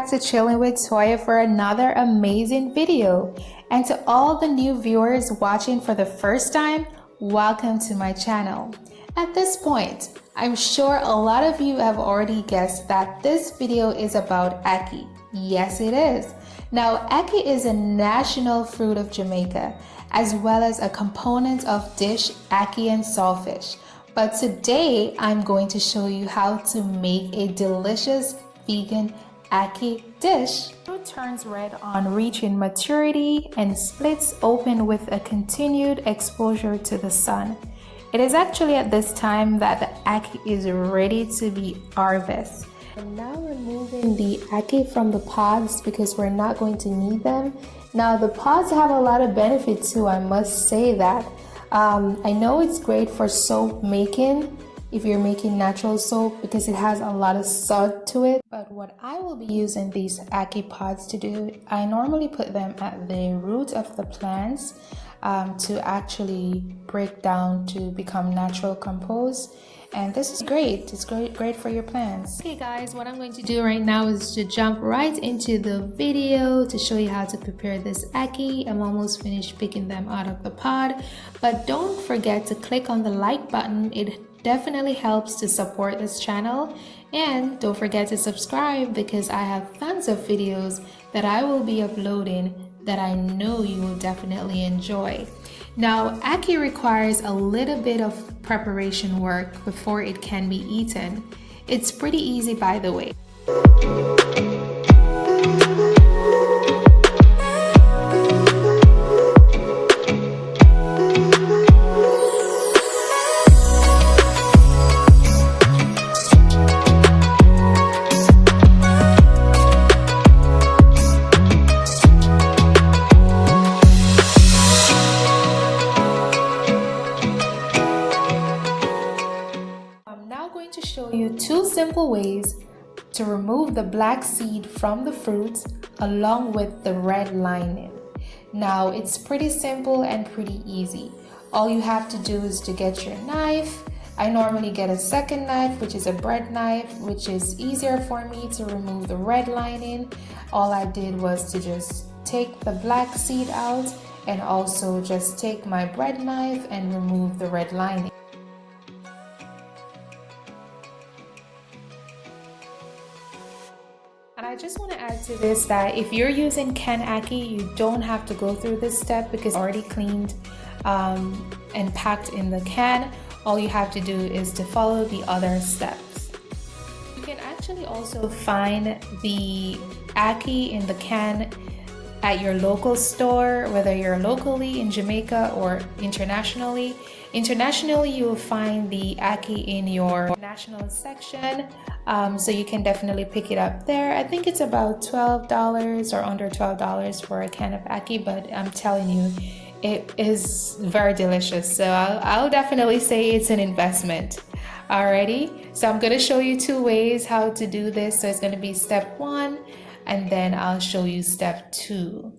back to Chilling with Toya for another amazing video. And to all the new viewers watching for the first time, welcome to my channel. At this point, I'm sure a lot of you have already guessed that this video is about ackee. Yes, it is. Now, ackee is a national fruit of Jamaica, as well as a component of dish ackee and saltfish. But today, I'm going to show you how to make a delicious vegan ackee dish. Fruit turns red on reaching maturity and splits open with a continued exposure to the sun. It is actually at this time that the ackee is ready to be harvested. I'm now removing the ackee from the pods because we're not going to need them. Now the pods have a lot of benefits too, I must say that. I know it's great for soap making, if you're making natural soap, because it has a lot of salt to it. But what I will be using these ackee pods to do, I normally put them at the root of the plants to actually break down to become natural compost. And this is great. It's great for your plants. Okay guys, what I'm going to do right now is to jump right into the video to show you how to prepare this ackee. I'm almost finished picking them out of the pod, but don't forget to click on the like button. It definitely helps to support this channel, and don't forget to subscribe because I have tons of videos that I will be uploading that I know you will definitely enjoy. Now, ackee requires a little bit of preparation work before it can be eaten. It's pretty easy, by the way. To show you two simple ways to remove the black seed from the fruit along with the red lining. Now it's pretty simple and pretty easy. All you have to do is to get your knife. I normally get a second knife, which is a bread knife, which is easier for me to remove the red lining. All I did was to just take the black seed out and also just take my bread knife and remove the red lining. And I just want to add to this that if you're using canned ackee, you don't have to go through this step because it's already cleaned and packed in the can. All you have to do is to follow the other steps. You can actually also find the ackee in the can at your local store, whether you're locally in Jamaica or internationally. Internationally, you will find the ackee in your national section, so you can definitely pick it up there. I think it's about $12 or under $12 for a can of ackee, but I'm telling you, it is very delicious. So I'll definitely say it's an investment. Alrighty, so I'm going to show you two ways how to do this. So it's going to be step 1, and then I'll show you step 2.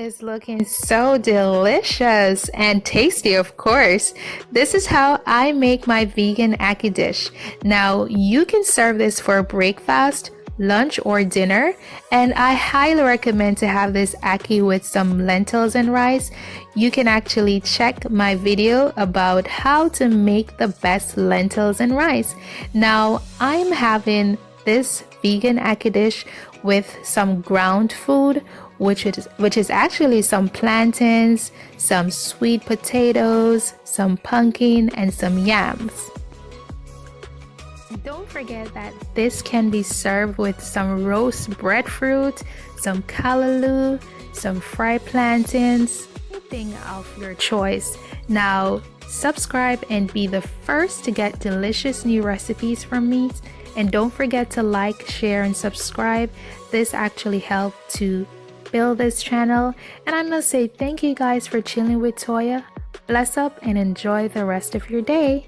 is looking so delicious and tasty, of course. This is how I make my vegan ackee dish. Now, you can serve this for breakfast, lunch, or dinner, and I highly recommend to have this ackee with some lentils and rice. You can actually check my video about how to make the best lentils and rice. Now, I'm having this vegan ackee dish with some ground food, which is actually some plantains, some sweet potatoes, some pumpkin, and some yams. Don't forget that this can be served with some roast breadfruit, some callaloo, some fried plantains, anything of your choice. Now, subscribe and be the first to get delicious new recipes from me. And don't forget to like, share, and subscribe. This actually helped to build this channel. And I must say thank you guys for chilling with Toya. Bless up and enjoy the rest of your day.